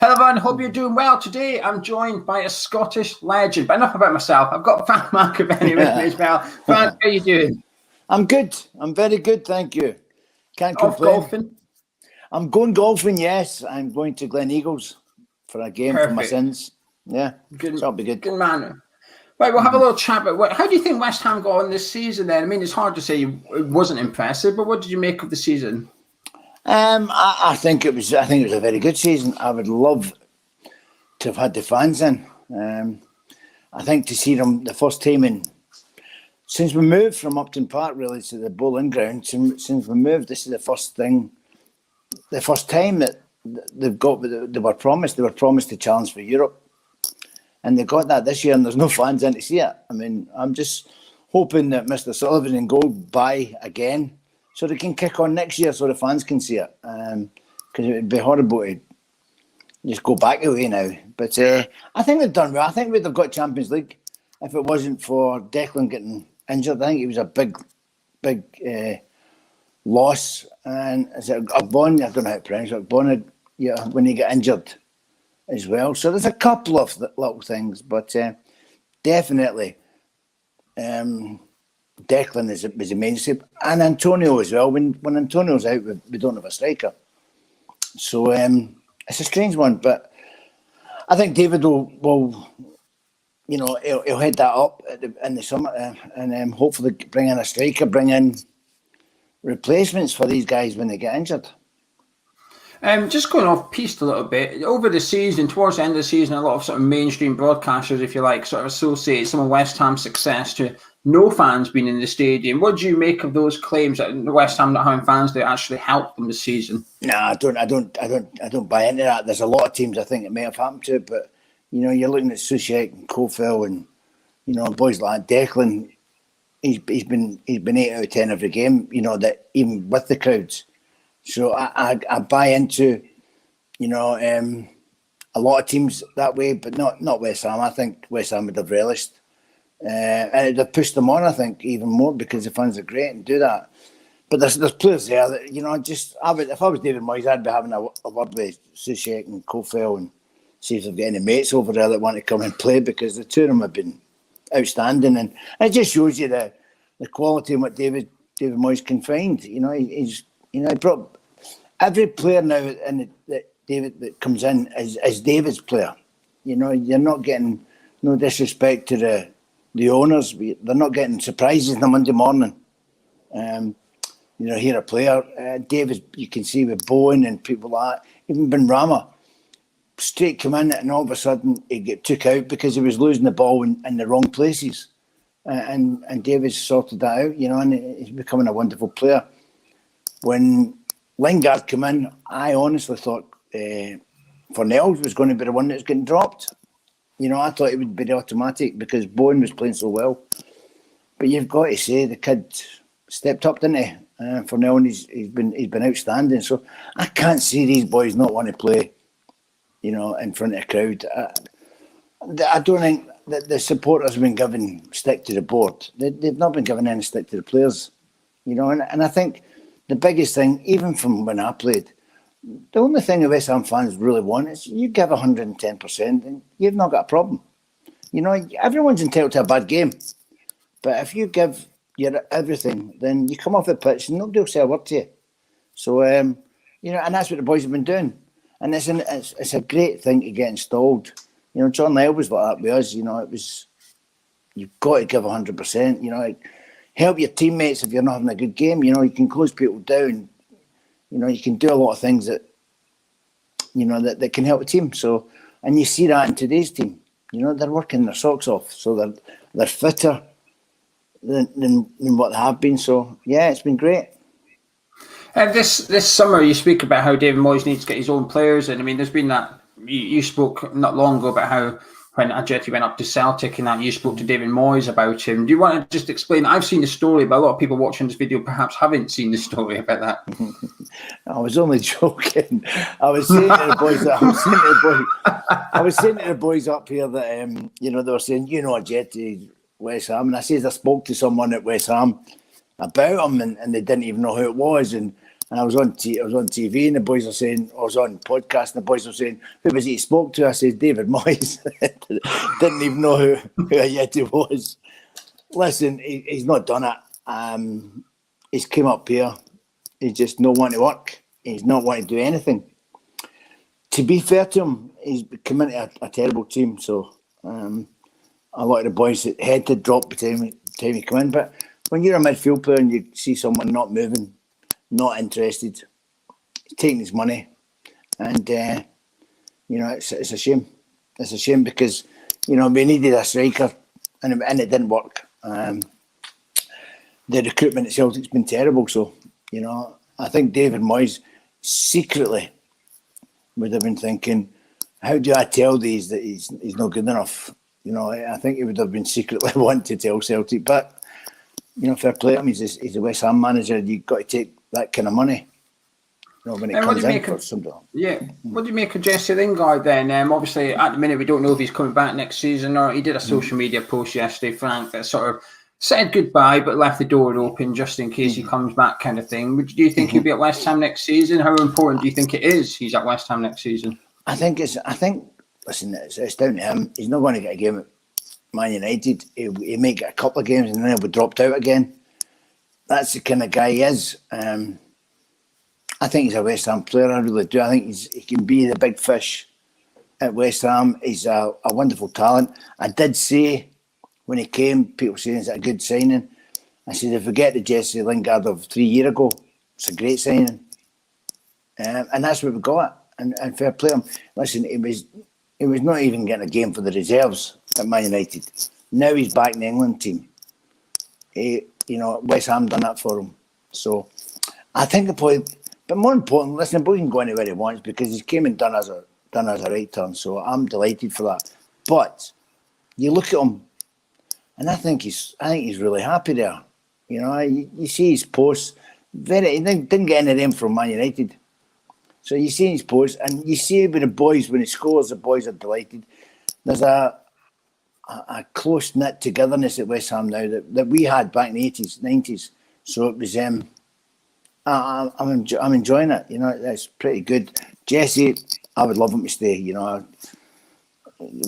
Hello everyone, hope you're doing well. Today I'm joined by a Scottish legend, but enough about myself. I've got Frank McAvennie with me as well. Frank, how are you doing? I'm good. I'm very good, thank you. Can't complain. Off golfing? I'm going golfing, yes. I'm going to Glen Eagles for a game for my sins. Yeah, good, so that'll be good. Good man. Right, we'll have a little chat about how do you think West Ham got on this season then? I mean, it's hard to say it wasn't impressive, but what did you make of the season? I think it was a very good season. I would love to have had the fans in. I think to see them the first time since we moved from Upton Park really to the Bowling Ground, since we moved, this is the first time that they were promised to challenge for Europe, and they got that this year, and there's no fans in to see it. I mean, I'm just hoping that Mr. Sullivan and go buy again, so they can kick on next year, so the fans can see it. Because it would be horrible to just go back away now. But I think they've done well. I think we'd have got Champions League if it wasn't for Declan getting injured. I think it was a big loss. And is it Bon? I don't know how to pronounce it. Bon, yeah, when he got injured as well. So there's a couple of little things, but definitely Declan was the mainstay, and Antonio as well. When Antonio's out, we don't have a striker. So it's a strange one, but I think David will he'll head that up in the summer, and hopefully bring in a striker, bring in replacements for these guys when they get injured. Just going off piste a little bit, over the season, towards the end of the season, a lot of sort of mainstream broadcasters, if you like, sort of associate some of West Ham's success to no fans being in the stadium. What do you make of those claims that West Ham not having fans that actually helped them this season? No, I don't buy into that. There's a lot of teams I think it may have happened to, but you're looking at Soucek and Kofel and boys like Declan. He's been 8 out of 10 every game. That even with the crowds. So I buy into a lot of teams that way, but not West Ham. I think West Ham would have relished. And it'd have pushed them on, I think, even more, because the fans are great and do that. But there's players there that, if I was David Moyes, I'd be having a word with Soucek and Kofel and see if they've got any mates over there that want to come and play, because the two of them have been outstanding. And it just shows you the quality and what David Moyes can find. He brought every player now that comes in is David's player. You're not getting no disrespect to the owners. They're not getting surprises on a Monday morning. Here a player, David, you can see with Bowen and people like that, even Ben Rama, straight come in and all of a sudden he get took out because he was losing the ball in the wrong places. And David sorted that out, and he's becoming a wonderful player. When Lingard came in, I honestly thought Fornells was going to be the one that's getting dropped. I thought it would be the automatic because Bowen was playing so well. But you've got to say the kid stepped up, didn't he? Fornell, and he's been outstanding. So I can't see these boys not want to play, in front of a crowd. I don't think that the supporters have been given stick to the board. They've not been given any stick to the players, and I think the biggest thing, even from when I played, the only thing the West Ham fans really want is you give 110% and you've not got a problem. Everyone's entitled to a bad game. But if you give your everything, then you come off the pitch and nobody will say a word to you. So, and that's what the boys have been doing. And it's a great thing to get installed. John Lyle was like that with us. It was, you've got to give 100%. Help your teammates if you're not having a good game. You can close people down. You can do a lot of things that that can help a team. So, and you see that in today's team. They're working their socks off, so they're fitter than what they have been. So yeah, it's been great. This summer, you speak about how David Moyes needs to get his own players in. I mean, there's been that you spoke not long ago about how when Ajeti went up to Celtic and that you spoke to David Moyes about him. Do you want to just explain? I've seen the story, but a lot of people watching this video perhaps haven't seen the story about that. I was only joking. I was saying to the boys up here that they were saying, Ajeti, West Ham, and I said I spoke to someone at West Ham about him, and they didn't even know who it was, and And I was on TV, and the boys are saying, I was on podcast, and the boys were saying, who was he spoke to? I said, David Moyes. Didn't even know who a Yeti was. Listen, he's not done it. He's came up here. He's just not wanting to work. He's not wanting to do anything. To be fair to him, he's come into a terrible team. So a lot of the boys' head to drop by the time he come in. But when you're a midfield player and you see someone not moving, not interested, he's taking his money, and it's a shame. It's a shame because we needed a striker, and it didn't work. The recruitment at Celtic's been terrible. So I think David Moyes secretly would have been thinking, how do I tell these that he's not good enough? I think he would have been secretly wanting to tell Celtic, but fair play to him. He's a West Ham manager. You've got to take that kind of money. When it comes in for something. Yeah. What do you make of Jesse Lingard then? Obviously, at the minute, we don't know if he's coming back next season, or he did a social media post yesterday, Frank, that sort of said goodbye but left the door open just in case he comes back, kind of thing. Do you think he'll be at West Ham next season? How important do you think it is he's at West Ham next season? Listen, it's down to him. He's not going to get a game at Man United. He may get a couple of games and then he'll be dropped out again. That's the kind of guy he is. I think he's a West Ham player. I really do. I think he can be the big fish at West Ham. He's a wonderful talent. I did say when he came, people saying it's a good signing. I said, if we get the Jesse Lingard of 3 years ago, it's a great signing. And that's what we got. And fair play him. Listen, he was not even getting a game for the reserves at Man United. Now he's back in the England team. West Ham done that for him. So I think the point, but more important, listen, the boy can go anywhere he wants because he came and done us a right turn. So I'm delighted for that. But you look at him, and I think he's really happy there. You see his posts. He didn't get any of them from Man United. So you see his posts, and you see with the boys, when he scores, the boys are delighted. There's a close-knit togetherness at West Ham now that we had back in the 80s, 90s. So it was, I'm enjoying it. That's pretty good. Jesse, I would love him to stay.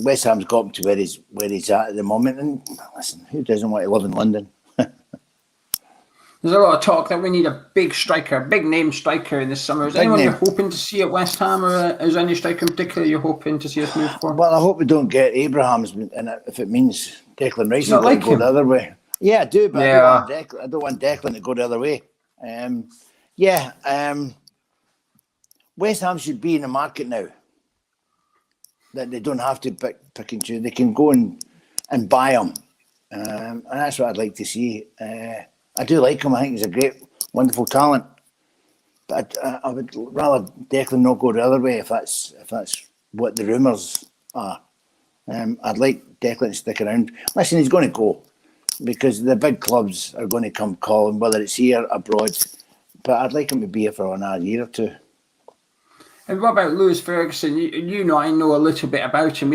West Ham's got him to where he's at the moment. And listen, who doesn't want to live in London? There's a lot of talk that we need a big striker, a big name striker in this summer. Is anyone you're hoping to see at West Ham, or is any striker in particular you're hoping to see us move for? Well, I hope we don't get Abrahams, and if it means Declan Rice will go the other way. Yeah, I do, but I don't want Declan to go the other way. West Ham should be in the market now. That they don't have to pick and choose. They can go and buy him. And that's what I'd like to see. I do like him. I think he's a great, wonderful talent. But I would rather Declan not go the other way if that's what the rumours are. I'd like Declan to stick around. Listen, he's going to go because the big clubs are going to come calling, whether it's here, abroad. But I'd like him to be here for another year or two. And what about Lewis Ferguson? I know a little bit about him.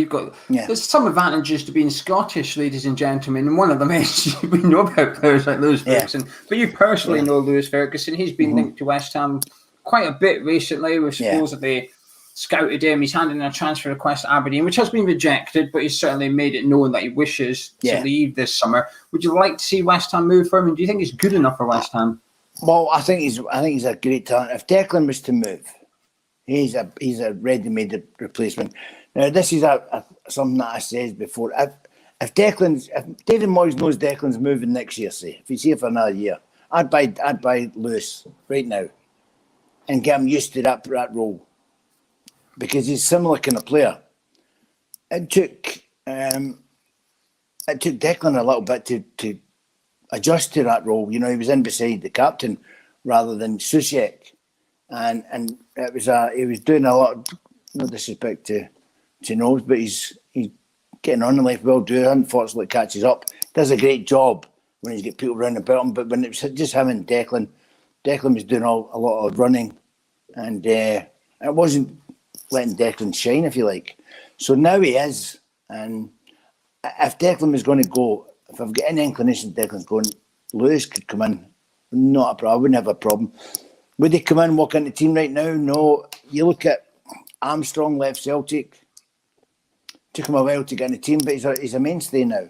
There's some advantages to being Scottish, ladies and gentlemen, and one of them is we know about players like Lewis Ferguson. But you personally know Lewis Ferguson. He's been linked to West Ham quite a bit recently. With supposedly scouted him. He's handed in a transfer request to Aberdeen, which has been rejected, but he's certainly made it known that he wishes to leave this summer. Would you like to see West Ham move for him? And do you think he's good enough for West Ham? Well, I think he's a great talent. If Declan was to move, he's a ready-made replacement. Now, this is something that I said before. If David Moyes knows Declan's moving next year, say, if he's here for another year, I'd buy Lewis right now and get him used to that role because he's a similar kind of player. It took Declan a little bit to adjust to that role. He was in beside the captain rather than Soucek. And it was he was doing a lot of, no disrespect to Knowles, but he's getting on in life, will do. Unfortunately, catches up. Does a great job when he's got people round about him. But when it was just him and Declan was doing a lot of running, and it wasn't letting Declan shine, if you like. So now he is, and if Declan was going to go, if I've got any inclination Declan's going, Lewis could come in. Not a problem. I wouldn't have a problem. Would they come in and walk into the team right now? No. You look at Armstrong left Celtic. Took him a while to get in the team, but he's a mainstay now.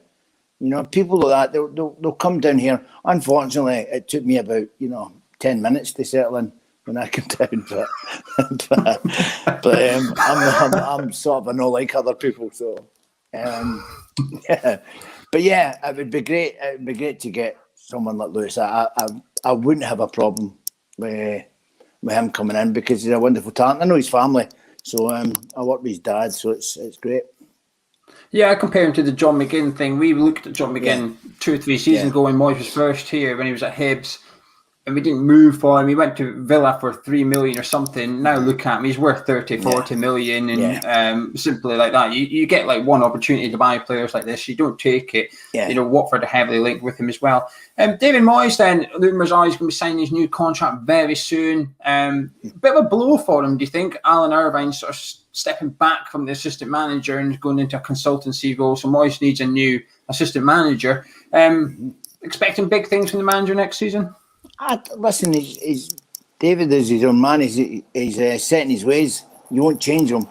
You know, people like that, they'll come down here. Unfortunately, it took me about 10 minutes to settle in when I came down, but I'm sort of not like other people, so yeah. But yeah, it would be great. It would be great to get someone like Lewis. I wouldn't have a problem with him coming in because he's a wonderful talent. I know his family, so I work with his dad, so it's great. Yeah, I compare him to the John McGinn thing. We looked at John McGinn 2 or 3 seasons ago when Moyes was first here, when he was at Hibs, and we didn't move for him. He went to Villa for 3 million or something. Now look at him, he's worth 30, 40 million, and simply like that. You get like one opportunity to buy players like this. You don't take it. Yeah. You know, Watford are heavily linked with him as well. David Moyes then, rumours are he's going to be signing his new contract very soon. Bit of a blow for him, do you think? Alan Irvine sort of stepping back from the assistant manager and going into a consultancy role. So Moyes needs a new assistant manager. Expecting big things from the manager next season? Listen, David is his own man. He's set in his ways. You won't change him.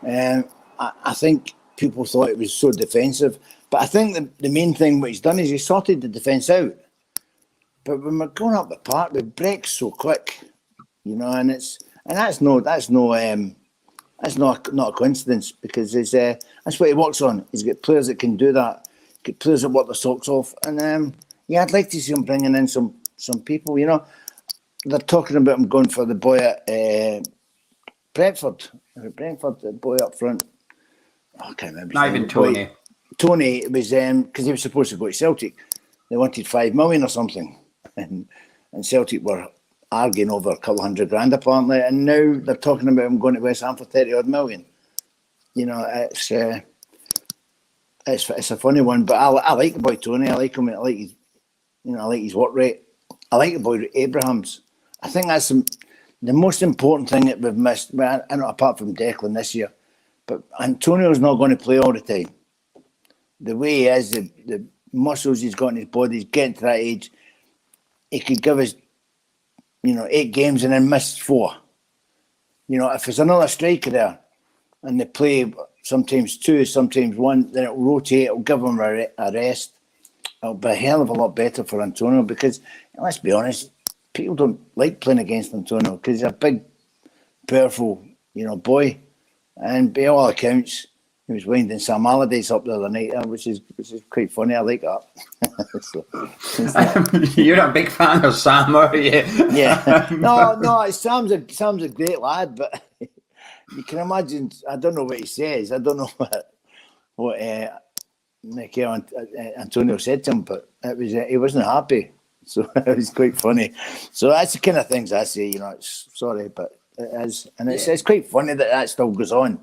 I think people thought it was so defensive. But I think the main thing what he's done is he sorted the defence out. But when we're going up the park, we break so quick, and that's not a coincidence because that's what he works on. He's got players that can do that, get players that work their socks off, and I'd like to see him bringing in some people. They're talking about him going for the boy at Brentford, the boy up front. I can't remember. Not even Tony. Tony was because he was supposed to go to Celtic. They wanted 5 million or something, and Celtic were arguing over a couple $100,000 apparently, and now they're talking about him going to West Ham for 30 odd million. It's a funny one, but I like the boy Tony. I like him. I like his work rate. I like the boy Abrahams. I think that's the most important thing that we've missed. Well, I know apart from Declan this year, but Antonio's not going to play all the time. The way he is, the muscles he's got in his body, he's getting to that age. He could give us 8 games and then miss 4. If there's another striker there and they play sometimes 2, sometimes 1, then it'll rotate, it'll give him a rest. It'll be a hell of a lot better for Antonio because, let's be honest, people don't like playing against Antonio because he's a big, powerful, boy. And by all accounts, he was winding Sam Allardyce up the other night, which is quite funny. I like that. You're not a big fan of Sam, are you? Yeah. No. Sam's a great lad, but you can imagine. I don't know what he says. I don't know what Mikel Antonio said to him, but he wasn't happy. So it was quite funny. So that's the kind of things I say. It's sorry, but it is, and it's quite funny that still goes on.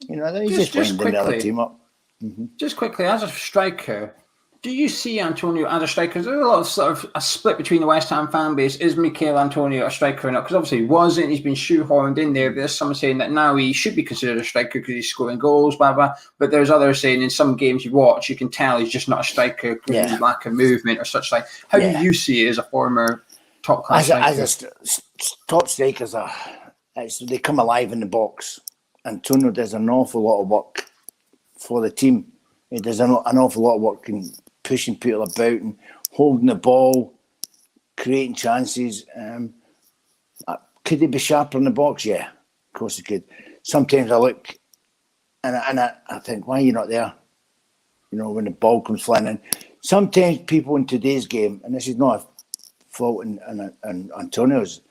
He's just winding the other team up. Mm-hmm. Just quickly, as a striker, do you see Antonio as a striker? There's a lot of sort of a split between the West Ham fan base. Is Mikel Antonio a striker or not? Because obviously he wasn't. He's been shoehorned in there. There's some saying that now he should be considered a striker because he's scoring goals, blah, blah. But there's others saying in some games you watch, you can tell he's just not a striker because of his lack of movement or such like. How do you see it as a former top-class striker? Top strikers, they come alive in the box. Antonio does an awful lot of work for the team. He does an awful lot of work in pushing people about and holding the ball, creating chances. Could he be sharper in the box? Yeah, of course he could. Sometimes I look and I think, why are you not there? When the ball comes flying in. Sometimes people in today's game, and this is not a fault in Antonio's,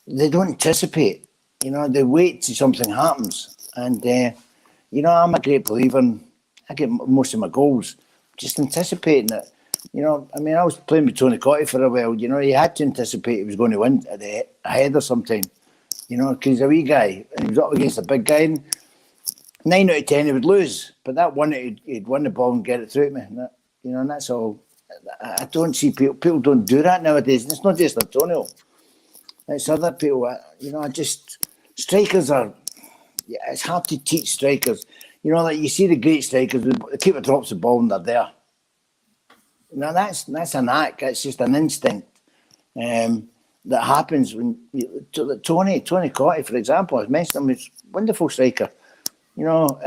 they don't anticipate. They wait till something happens. And, I'm a great believer in, I get most of my goals just anticipating it. I was playing with Tony Cottee for a while. You had to anticipate he was going to win at the header sometime. Because he's a wee guy and he was up against a big guy. And 9 out of 10 he would lose. But that one, he'd win the ball and get it through to me. And that's all. I don't see people don't do that nowadays. And it's not just Antonio. It's other people. Strikers are, it's hard to teach strikers. Like you see the great strikers, the keeper drops the ball and they're there. That's a knack. It's just an instinct. that happens when Tony Cottee, for example, I mentioned him, he's a wonderful striker. You know,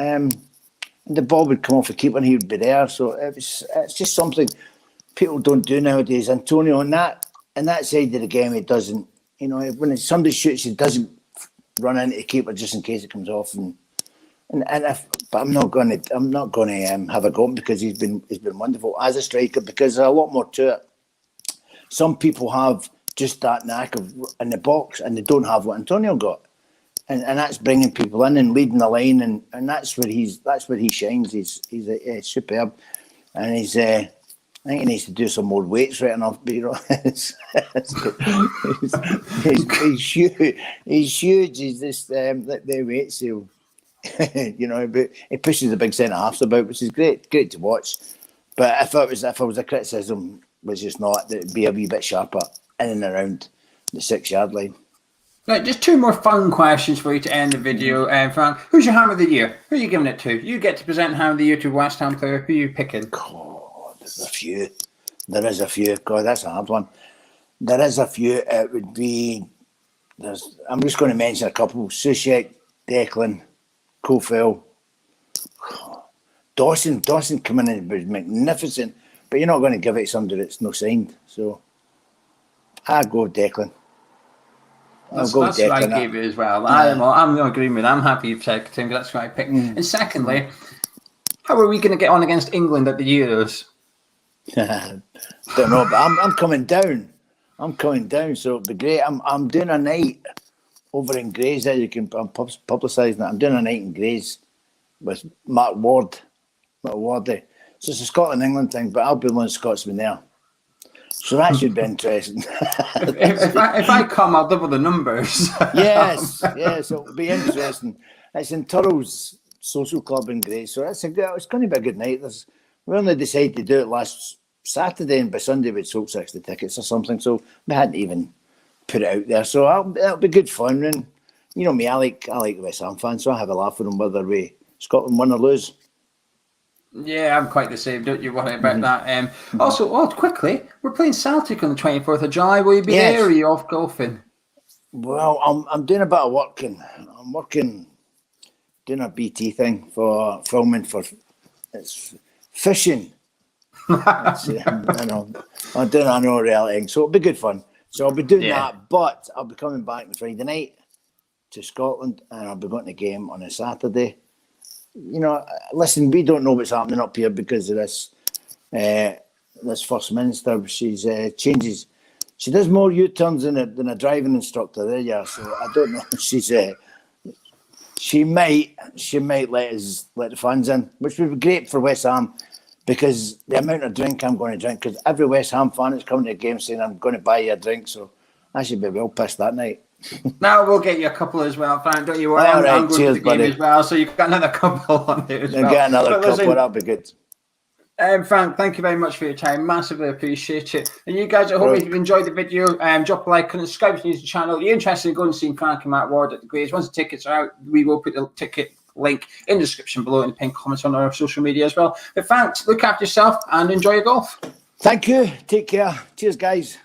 the ball would come off the keeper and he would be there. So it's just something people don't do nowadays. Antonio, on that side of the game, he doesn't. You know, when somebody shoots, he doesn't run into the keeper just in case it comes off. But I'm not going to have a go because he's been wonderful as a striker, because there's a lot more to it. Some people have just that knack of in the box and they don't have what Antonio got. And that's bringing people in and leading the line, and that's where he shines. He's superb, and I think he needs to do some more weights right enough. But you know, he's huge. He's huge. He's just the weights. You know, but he pushes the big centre halves about, which is great to watch. But if I was a criticism, was just not that it'd be a wee bit sharper in and around the 6-yard line. Right, just two more fun questions for you to end the video. Frank, who's your Ham of the Year? Who are you giving it to? You get to present Ham of the Year to a West Ham player. Who are you picking? God, there's a few. There is a few. God, that's a hard one. There is a few. It would be... I'm just going to mention a couple. Soucek, Declan, Cofield. Dawson coming in was magnificent, but you're not going to give it to somebody that's no signed. So, I'll go with Declan. That's what I gave it as well. I'm agreeing with that. I'm happy you've taken him. That's what I picked. And secondly, how are we going to get on against England at the Euros? Don't know, but I'm coming down. So it'll be great. I'm doing a night over in Grays. I'm publicising that. I'm doing a night in Grays with Mark Ward. So it's a Scotland-England thing, but I'll be one Scotsman there. So that should be interesting. if I come, I'll double the numbers. yes, it'll be interesting. It's in Turrell's Social Club in Grays, so it's going to be a good night. We only decided to do it last Saturday, and by Sunday we'd sold 60 tickets or something, so we hadn't even put it out there. So it'll be good fun. And you know me, I like West Ham fans, so I have a laugh with them whether Scotland win or lose. Yeah, I'm quite the same. Don't you worry about that. Also, quickly, we're playing Celtic on the 24th of July. Will you be there, or are you off golfing? Well, I'm doing a bit of working. I'm doing a BT thing for filming for it's fishing. I know. I'm doing a reality thing, so it'll be good fun. So I'll be doing that, but I'll be coming back on Friday night to Scotland, and I'll be going to the game on a Saturday. You know, listen, we don't know what's happening up here because of this First Minister. She's changes. She does more U-turns than a driving instructor there, yeah. So I don't know. She might let the fans in, which would be great for West Ham, because the amount of drink I'm going to drink, because every West Ham fan is coming to the game saying I'm going to buy you a drink, so I should be well pissed that night. Now we'll get you a couple as well, Frank. Don't you worry. All right, I'm going cheers, to the game buddy. as well, so you've got another couple on there as well. Get another couple, that'll be good. Frank, thank you very much for your time. Massively appreciate it. And you guys, I hope you've enjoyed the video. Drop a like and subscribe to the channel. If you're interested in going and seeing Frank and Matt Ward at the Grays, once the tickets are out, we will put the ticket link in the description below and the pinned comments on our social media as well. But thanks, look after yourself and enjoy your golf. Thank you. Take care. Cheers, guys.